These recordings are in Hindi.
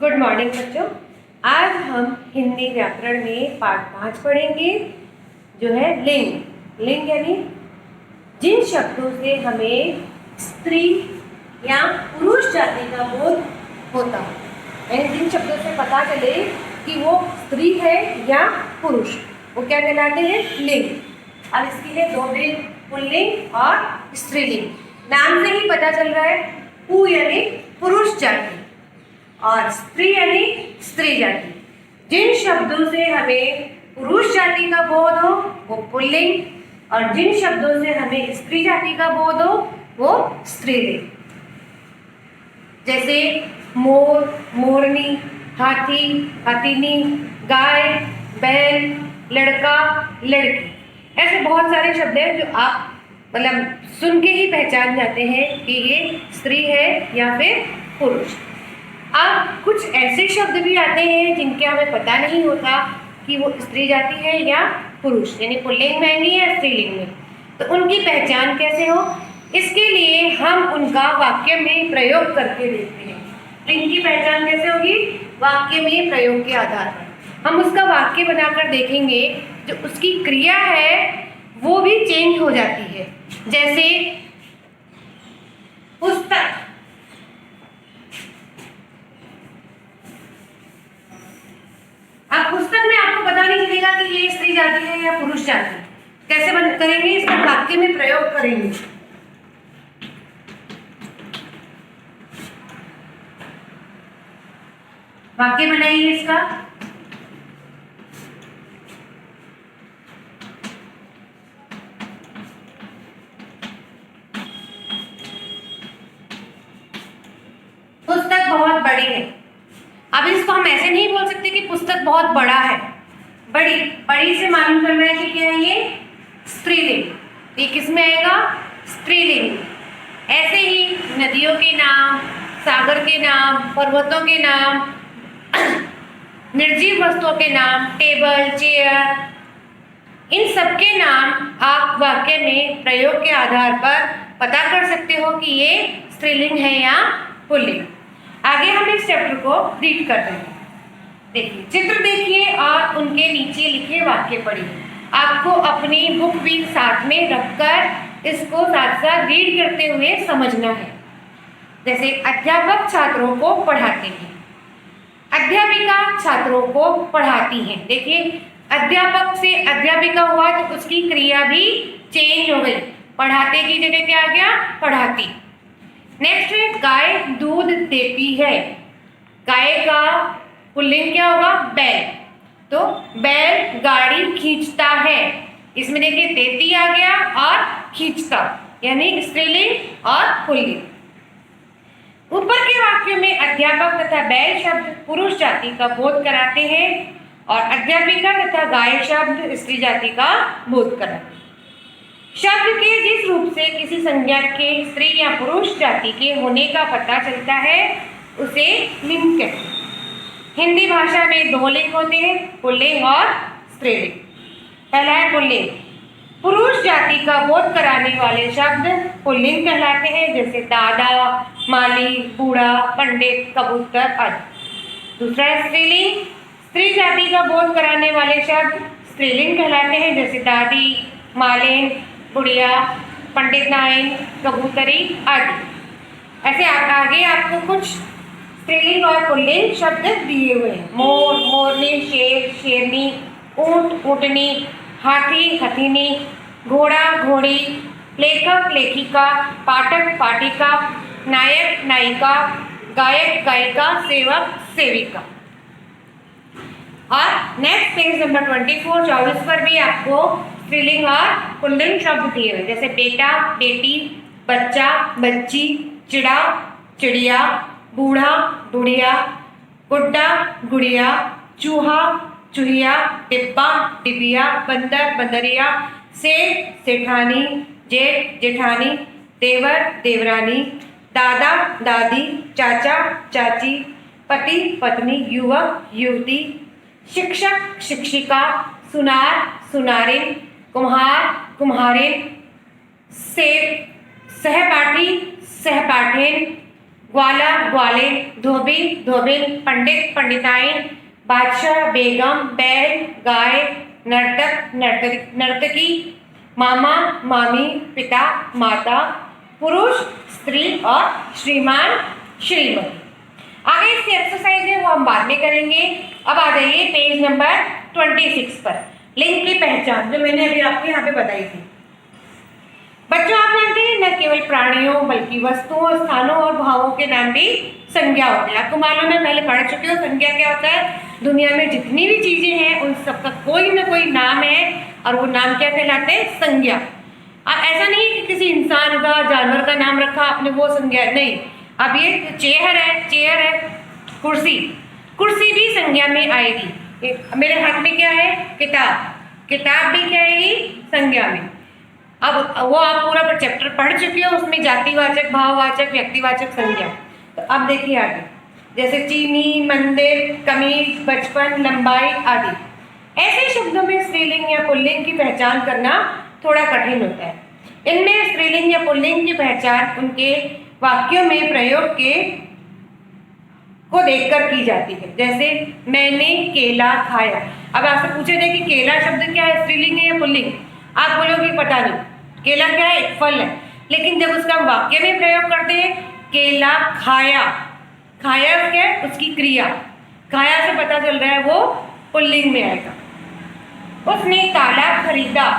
गुड मॉर्निंग बच्चों। आज हम हिंदी व्याकरण में पाठ 5 पढ़ेंगे, जो है लिंग। लिंग यानी जिन शब्दों से हमें स्त्री या पुरुष जाति का बोध होता है, यानी जिन शब्दों से पता चले कि वो स्त्री है या पुरुष, वो क्या कहलाते हैं? लिंग। अब इसके लिए दो लिंग, पुल्लिंग और स्त्रीलिंग। नाम से ही पता चल रहा है, पु यानी पुरुष जाति और स्त्री यानी स्त्री जाति। जिन शब्दों से हमें पुरुष जाति का बोध हो वो पुल्लिंग और जिन शब्दों से हमें स्त्री जाति का बोध हो वो स्त्रीलिंग। जैसे मोर, मोरनी, हाथी, हाथीनी, गाय, बैल, लड़का, लड़की। ऐसे बहुत सारे शब्द हैं जो आप मतलब सुन के ही पहचान जाते हैं कि ये स्त्री है या फिर पुरुष। अब कुछ ऐसे शब्द भी आते हैं जिनके हमें पता नहीं होता कि वो स्त्री जाति है या पुरुष, यानी पुल्लिंग में आएंगे या स्त्रीलिंग में। तो उनकी पहचान कैसे हो, इसके लिए हम उनका वाक्य में प्रयोग करके देखते हैं। लिंग की पहचान कैसे होगी? वाक्य में प्रयोग के आधार पर हम उसका वाक्य बनाकर देखेंगे, जो उसकी क्रिया है वो भी चेंज हो जाती है। जैसे पुस्तक, अब पुस्तक में आपको पता नहीं चलेगा कि ये स्त्री जाति है या पुरुष जाति। कैसे करेंगे? इसका वाक्य में प्रयोग करेंगे। वाक्य बनाइए इसका। पुस्तक बहुत बड़ी है। अब इसको हम ऐसे नहीं बोल सकते कि पुस्तक बहुत बड़ा है। बड़ी, बड़ी से मालूम कर रहे हैं कि क्या है ये? स्त्रीलिंग। ये किस में आएगा? स्त्रीलिंग। ऐसे ही नदियों के नाम, सागर के नाम, पर्वतों के नाम, निर्जीव वस्तुओं के नाम, टेबल, चेयर, इन सब के नाम आप वाक्य में प्रयोग के आधार पर पता कर सकते हो कि ये स्त्रीलिंग है या पुल्लिंग। आगे हम इस चैप्टर को रीड करते हैं। देखिए, चित्र देखिए और उनके नीचे लिखे वाक्य पढ़िए। आपको अपनी बुक भी साथ में रखकर इसको साथ साथ रीड करते हुए समझना है। जैसे अध्यापक छात्रों को पढ़ाते हैं, अध्यापिका छात्रों को पढ़ाती हैं। देखिए, अध्यापक से अध्यापिका हुआ तो उसकी क्रिया भी चेंज हो गई। पढ़ाते की जगह क्या आ गया? पढ़ाती। नेक्स्ट है गाय दूध देती है। गाय का पुल्लिंग क्या होगा? बैल। तो बैल गाड़ी खींचता है। इसमें देखिए देती आ गया और खींचता, यानी स्त्रीलिंग और पुल्लिंग। ऊपर के वाक्य में अध्यापक तथा बैल शब्द पुरुष जाति का बोध कराते हैं और अध्यापिका तथा गाय शब्द स्त्री जाति का बोध कराते हैं। शब्द के जिस रूप से किसी संज्ञा के स्त्री या पुरुष जाति के होने का पता चलता है उसे लिंग कहते हैं। हिंदी भाषा में दो लिंग होते हैं, पुल्लिंग और स्त्रीलिंग। पहला है पुल्लिंग। पुरुष जाति का बोध कराने वाले शब्द पुल्लिंग कहलाते हैं, जैसे दादा, माली, बूढ़ा, पंडित, कबूतर आदि। दूसरा है स्त्रीलिंग। स्त्री जाति का बोध कराने वाले शब्द स्त्रीलिंग कहलाते हैं, जैसे दादी, मालिन, बुढ़िया, पंडित नाइन, कबूतरी आदि। ऐसे आगे आपको कुछ स्त्रीलिंग और पुल्लिंग शब्द दिए हुए हैं। मोर, मोरनी, शेर, शेरनी, ऊंट, ऊँटनी, हाथी, हथीनी, घोड़ा, घोड़ी, लेखक, लेखिका, पाठक, पाठिका, नायक, नायिका, गायक, गायिका, सेवक, सेविका। और नेक्स्ट पेज नंबर 24 पर भी आपको स्त्रीलिंग और पुल्लिंग शब्द दिए हुए, जैसे बेटा, बेटी, बच्चा, बच्ची, चिड़ा, चिड़िया, बूढ़ा, बुढ़िया, गुड्डा, गुड़िया, चूहा, चूहिया, डिब्बा, डिबिया, बंदर, बंदरिया, सेठ, सेठानी, जेठ, जेठानी, देवर, देवरानी, दादा, दादी, चाचा, चाची, पति, पत्नी, युवक, युवती, शिक्षक, शिक्षिका, सुनार, सुनारिन, कुम्हार, कुम्हारिन, सहपाठी, सहपाठिन, ग्वाला ग्वाले, धोबी धोबिन, पंडित पंडिताइन, बादशाह बेगम, बैल गाय, नर्तक नर्तकी, मामा मामी, पिता माता, पुरुष स्त्री और श्रीमान श्रीमती। आगे इसकी एक्सरसाइज है वो हम बाद में करेंगे। अब आ जाइए पेज नंबर 26 पर, लिंग की पहचान जो मैंने अभी आपको यहाँ पे बताई थी। बच्चों आप जानते हैं न केवल प्राणियों बल्कि वस्तुओं, स्थानों और भावों के नाम भी संज्ञा होते हैं। आपको मालूम है, पहले पढ़ चुके हो संज्ञा क्या होता है। दुनिया में जितनी भी चीजें हैं उन सबका कोई ना कोई नाम है और वो नाम क्या कहलाते हैं, संज्ञा। अब ऐसा नहीं कि किसी इंसान का जानवर का नाम रखा आपने वो संज्ञा, नहीं। अब ये चेयर है, कुर्सी, कुर्सी भी संज्ञा में आएगी। मेरे हाथ में क्या है, किताब, किताब भी क्या आएगी, संज्ञा में। अब वो आप पूरा चैप्टर पढ़ चुके हो, उसमें जातिवाचक, भाववाचक, व्यक्तिवाचक संज्ञा। तो अब देखिए आगे, जैसे चीनी, मंदिर, कमीज, बचपन, लंबाई आदि। ऐसे शब्दों में स्त्रीलिंग या पुल्लिंग की पहचान करना थोड़ा कठिन होता है। इनमें स्त्रीलिंग या पुल्लिंग की पहचान उनके वाक्यों में प्रयोग के को देखकर की जाती है। जैसे मैंने केला खाया। अब आपसे पूछे जाए कि केला शब्द क्या है, स्त्रीलिंग है या पुल्लिंग, आप बोलोगे पता नहीं, केला क्या है, एक फल है। लेकिन जब उसका हम वाक्य में प्रयोग करते हैं, केला खाया, खाया क्या है, उसकी क्रिया, खाया से पता चल रहा है वो पुल्लिंग में आएगा। उसने ताला खरीदा,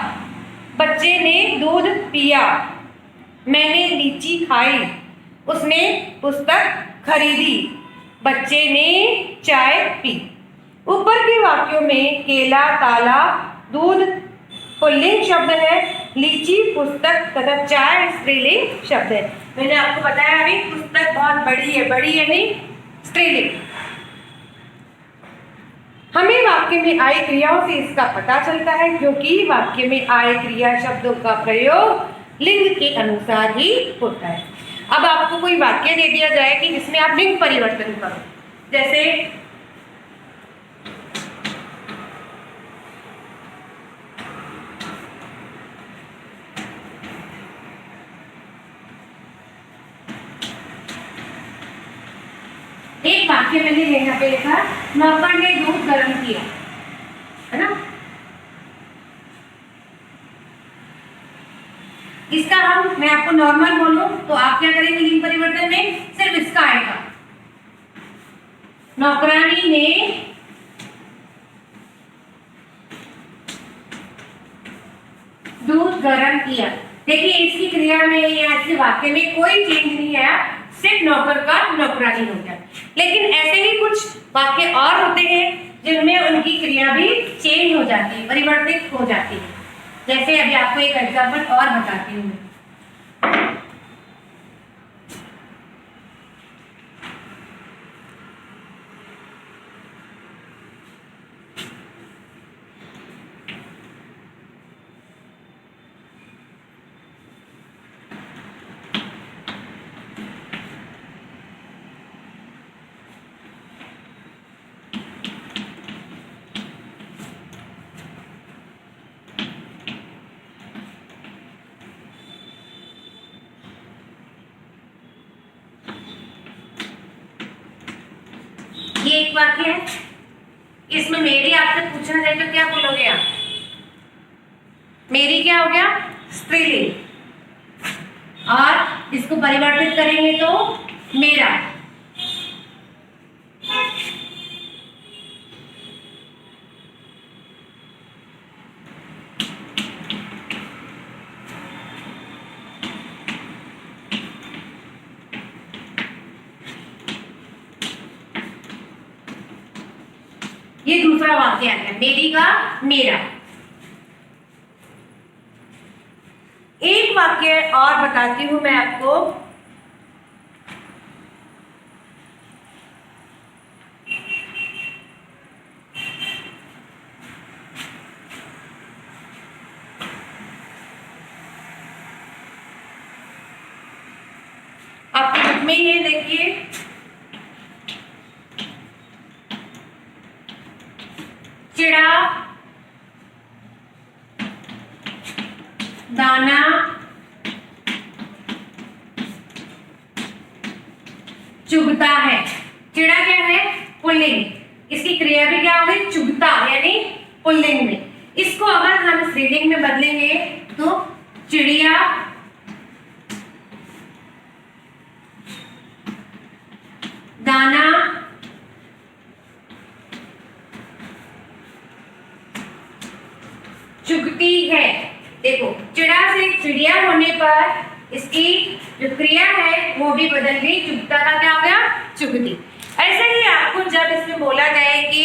बच्चे ने दूध पिया, मैंने लीची खाई, उसने पुस्तक खरीदी, बच्चे ने चाय पी। ऊपर के वाक्यों में केला, ताला, दूध पुल्लिंग शब्द है, लीची पुस्तक तथा चाय स्त्रीलिंग शब्द है। मैंने आपको बताया अभी पुस्तक बहुत बड़ी है नहीं, स्त्रीलिंग। हमें वाक्य में आय क्रियाओं से इसका पता चलता है, क्योंकि वाक्य में आय क्रिया शब्दों का प्रयोग लिंग के अनुसार ही होता है। अब आपको कोई वाक्य दे दिया जाए कि जिसमें आप लिंग परिवर्तन करो, जैसे एक वाक्य मैंने यहाँ पे लिखा, नौकर ने दूध गर्म किया, है ना। इसका मैं आपको नॉर्मल बोलूं तो आप क्या करेंगे, लिंग परिवर्तन में सिर्फ इसका आएगा, नौकरानी ने दूध गर्म किया। देखिए इसकी क्रिया में या इसके वाक्य में कोई चेंज नहीं है, सिर्फ नौकर का नौकरानी हो गया। लेकिन ऐसे ही कुछ वाक्य और होते हैं जिनमें उनकी क्रिया भी चेंज हो जाती है, परिवर्तित हो जाती है। जैसे अभी आपको एक एग्जाम्पल और बताती हूँ। ये एक वाक्य है, इसमें मेरी आपसे पूछना जाए तो क्या बोलोगे आप, मेरी क्या हो गया, स्त्रीलिंग, और इसको परिवर्तित करेंगे तो मेरा। ये दूसरा वाक्य आ गया, मेरी का मेरा। एक वाक्य और बताती हूं मैं आपको, आपके बुक में ये देखिए, चिड़ा, दाना, चुभता है। चिड़ा क्या है? पुल्लिंग। इसकी क्रिया भी क्या होगी? चुभता, यानी पुल्लिंग में। इसको अगर हम स्त्रीलिंग में बदलेंगे तो चिड़िया दाना चुगती है। देखो, चिड़ा से चिड़िया होने पर इसकी जो क्रिया है वो भी बदल गई, चुगता का क्या हो गया? चुगती। ऐसे ही आपको जब इसमें बोला जाए कि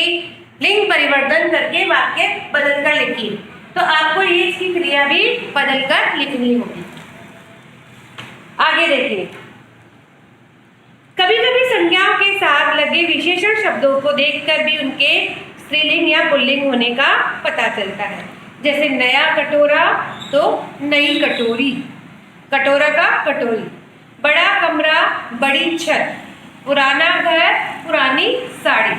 लिंग परिवर्तन करके वाक्य बदल कर लिखिए, तो आपको ये इसकी क्रिया भी बदल कर लिखनी होगी। आगे देखिए, कभी कभी संज्ञाओं के साथ लगे विशेषण शब्दों को देखकर भी उनके स्त्रीलिंग या पुल्लिंग होने का पता चलता है। जैसे नया कटोरा तो नई कटोरी, कटोरा का कटोरी। बड़ा कमरा, बड़ी छत। पुराना घर, पुरानी साड़ी।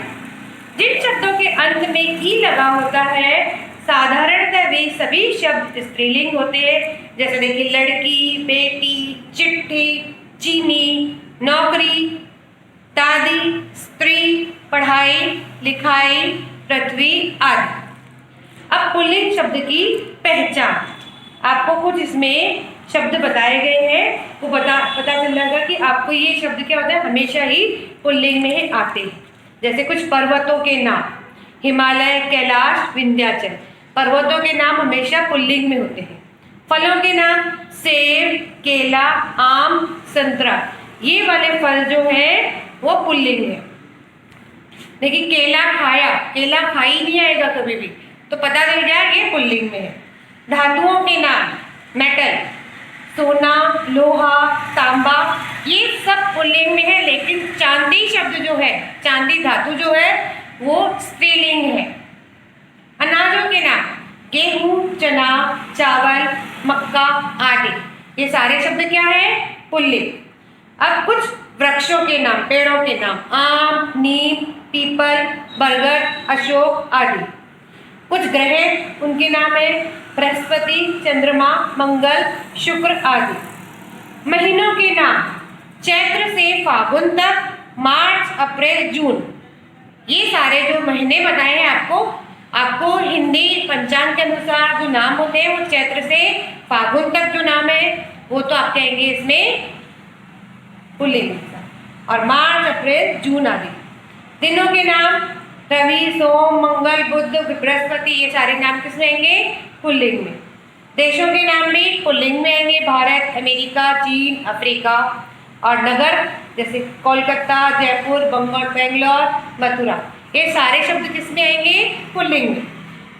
जिन शब्दों के अंत में ई लगा होता है साधारणतः वे सभी शब्द स्त्रीलिंग होते हैं। जैसे देखिए, लड़की, बेटी, चिट्ठी, चीनी, नौकरी, दादी, स्त्री, पढ़ाई, लिखाई, पृथ्वी आदि। अब पुल्लिंग शब्द की पहचान, आपको कुछ इसमें शब्द बताए गए हैं, वो पता चल जाएगा कि आपको ये शब्द क्या होता है, हमेशा ही पुल्लिंग में ही आते हैं। जैसे कुछ पर्वतों के नाम, हिमालय, कैलाश, विंध्याचल। पर्वतों के नाम हमेशा पुल्लिंग में होते हैं। फलों के नाम सेब, केला, आम, संतरा। ये वाले फल जो है वो पुल्लिंग है। देखिए, केला खाया, केला खाई नहीं आएगा कभी भी, तो पता चल गया ये पुल्लिंग में है। धातुओं के नाम, मेटल, सोना, लोहा, तांबा, ये सब पुल्लिंग में है। लेकिन चांदी शब्द जो है, चांदी धातु जो है वो स्त्रीलिंग है। अनाजों के नाम, गेहूं, चना, चावल, मक्का आदि, ये सारे शब्द क्या है? पुल्लिंग। अब कुछ वृक्षों के नाम, पेड़ों के नाम, आम, नीम, पीपल, बरगद, अशोक आदि। कुछ ग्रह, उनके नाम है बृहस्पति, चंद्रमा, मंगल, शुक्र आदि। महीनों के नाम, चैत्र से फागुन तक, मार्च, अप्रैल, जून। ये सारे जो महीने बताए हैं आपको हिंदी पंचांग के अनुसार जो नाम होते हैं वो चैत्र से फागुन तक जो नाम है वो तो आप कहेंगे इसमें पुल्लिंग, और मार्च, अप्रैल, जून आदि। दिनों के नाम, रवि, सोम, मंगल, बुध, बृहस्पति, ये सारे नाम किसमें आएंगे? पुल्लिंग में। देशों के नाम भी पुल्लिंग में आएंगे, भारत, अमेरिका, चीन, अफ्रीका। और नगर जैसे कोलकाता, जयपुर, बेंगलोर, मथुरा, ये सारे शब्द किसमें आएंगे? पुल्लिंग में।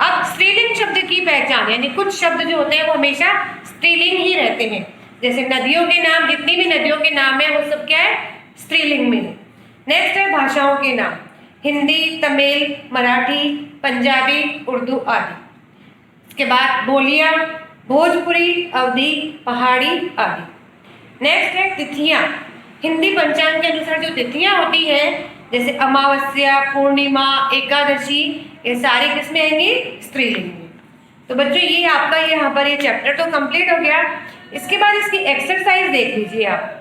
अब स्त्रीलिंग शब्द की पहचान, यानी कुछ शब्द जो होते हैं वो हमेशा स्त्रीलिंग ही रहते हैं। जैसे नदियों के नाम, जितनी भी नदियों के नाम है वो सब क्या है? स्त्रीलिंग में है। नेक्स्ट है भाषाओं के नाम, हिंदी, तमिल, मराठी, पंजाबी, उर्दू आदि। इसके बाद बोलियां, भोजपुरी, अवधी, पहाड़ी आदि। नेक्स्ट है तिथियां, हिंदी पंचांग के अनुसार जो तिथियां होती हैं जैसे अमावस्या, पूर्णिमा, एकादशी, ये सारे किसमें आएंगे? स्त्रीलिंग में। तो बच्चों ये आपका यहाँ पर ये चैप्टर तो कंप्लीट हो गया। इसके बाद इसकी एक्सरसाइज देख लीजिए आप।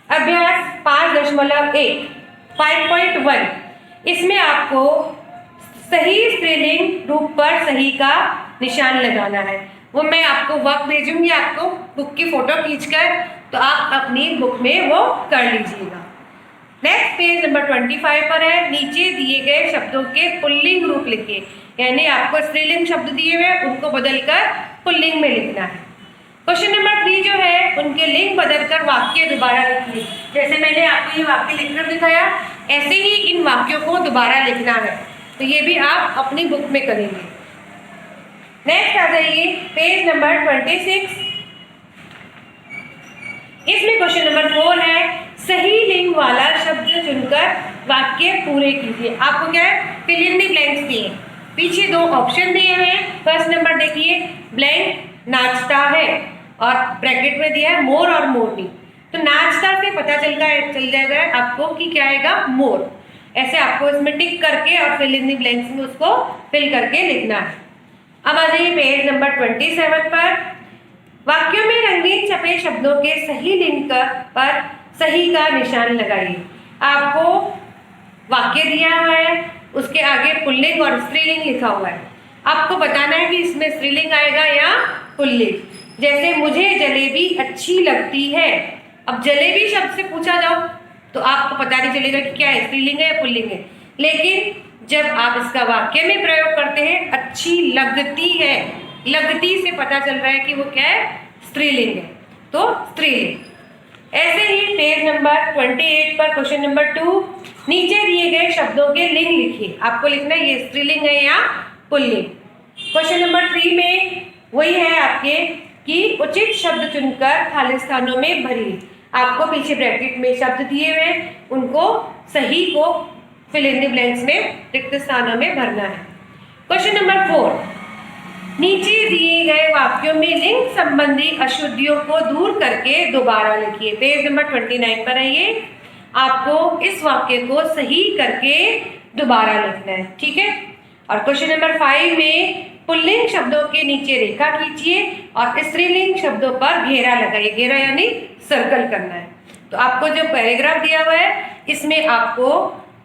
अभ्यास 5.1 5.1, इसमें आपको सही स्त्रीलिंग रूप पर सही का निशान लगाना है। वो मैं आपको वर्क भेजूंगी आपको बुक की फोटो खींचकर, तो आप अपनी बुक में वो कर लीजिएगा। नेक्स्ट पेज नंबर 25 पर है, नीचे दिए गए शब्दों के पुल्लिंग रूप लिखिए। यानी आपको स्त्रीलिंग शब्द दिए हुए उनको बदलकर पुल्लिंग में लिखना है। क्वेश्चन नंबर 3 जो है उनके लिंग बदलकर वाक्य दोबारा लिखिए। जैसे मैंने आपको ये वाक्य लिखकर दिखाया, ऐसे ही इन वाक्यों को दोबारा लिखना है। तो ये भी आप अपनी बुक में करेंगे। नेक्स्ट आ जाइए पेज नंबर 26। इसमें क्वेश्चन नंबर 4 है, सही लिंग वाला शब्द चुनकर वाक्य पूरे कीजिए। आपको क्या है? फिल इन द ब्लैंक्स दिए, पीछे 2 ऑप्शन दिए हैं। फर्स्ट नंबर देखिए, ब्लैंक नाचता है, और ब्रैकेट में दिया है मोर और मोरनी। तो नाचता से पता चल जाएगा आपको कि क्या आएगा? मोर। ऐसे आपको इसमें टिक करके और फिल इन द ब्लैंक्स में उसको फिल करके लिखना है। अब आ जाइए पेज नंबर 27 पर। वाक्यों में रंगीन छपे शब्दों के सही लिंग पर सही का निशान लगाइए। आपको वाक्य दिया हुआ है, उसके आगे पुल्लिंग और स्त्रीलिंग लिखा हुआ है। आपको बताना है कि इसमें स्त्रीलिंग आएगा या पुल्लिंग। जैसे मुझे जलेबी अच्छी लगती है। अब जलेबी शब्द से पूछा जाओ तो आपको पता नहीं चलेगा कि क्या है, स्त्रीलिंग है या पुल्लिंग है। लेकिन जब आप इसका वाक्य में प्रयोग करते हैं, अच्छी लगती है, लगती से पता चल रहा है कि वो क्या है, स्त्रीलिंग है, तो स्त्रीलिंग। ऐसे ही पेज नंबर 28 पर क्वेश्चन नंबर 2, नीचे दिए गए शब्दों के लिंग लिखिए। आपको लिखना है ये स्त्रीलिंग है या पुल्लिंग। क्वेश्चन नंबर 3 में वही है आपके कि उचित शब्द चुनकर खाली स्थानों में भरिए। आपको पीछे ब्रैकेट में शब्द दिए हुए, उनको सही को फिल इन द ब्लैंक्स में रिक्त स्थानों में भरना है। क्वेश्चन नंबर 4, नीचे दिए गए वाक्यों में लिंग संबंधी अशुद्धियों को दूर करके दोबारा लिखिए। पेज नंबर 29 पर है ये। आपको इस वाक्य को सही करके दोबारा लिखना है, ठीक है। और क्वेश्चन नंबर 5 में पुल्लिंग शब्दों के नीचे रेखा खींचिए और स्त्रीलिंग शब्दों पर घेरा लगाइए। घेरा यानी सर्कल करना है। तो आपको जो पैराग्राफ दिया हुआ है, इसमें आपको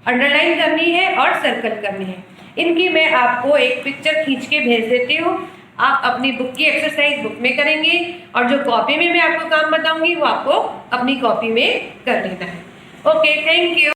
अंडरलाइन करनी है और सर्कल करनी है। इनकी मैं आपको एक पिक्चर खींच के भेज देती हूँ। आप अपनी बुक की एक्सरसाइज बुक में करेंगे और जो कॉपी में मैं आपको काम बताऊंगी वो आपको अपनी कॉपी में कर लेना है। Okay, thank you.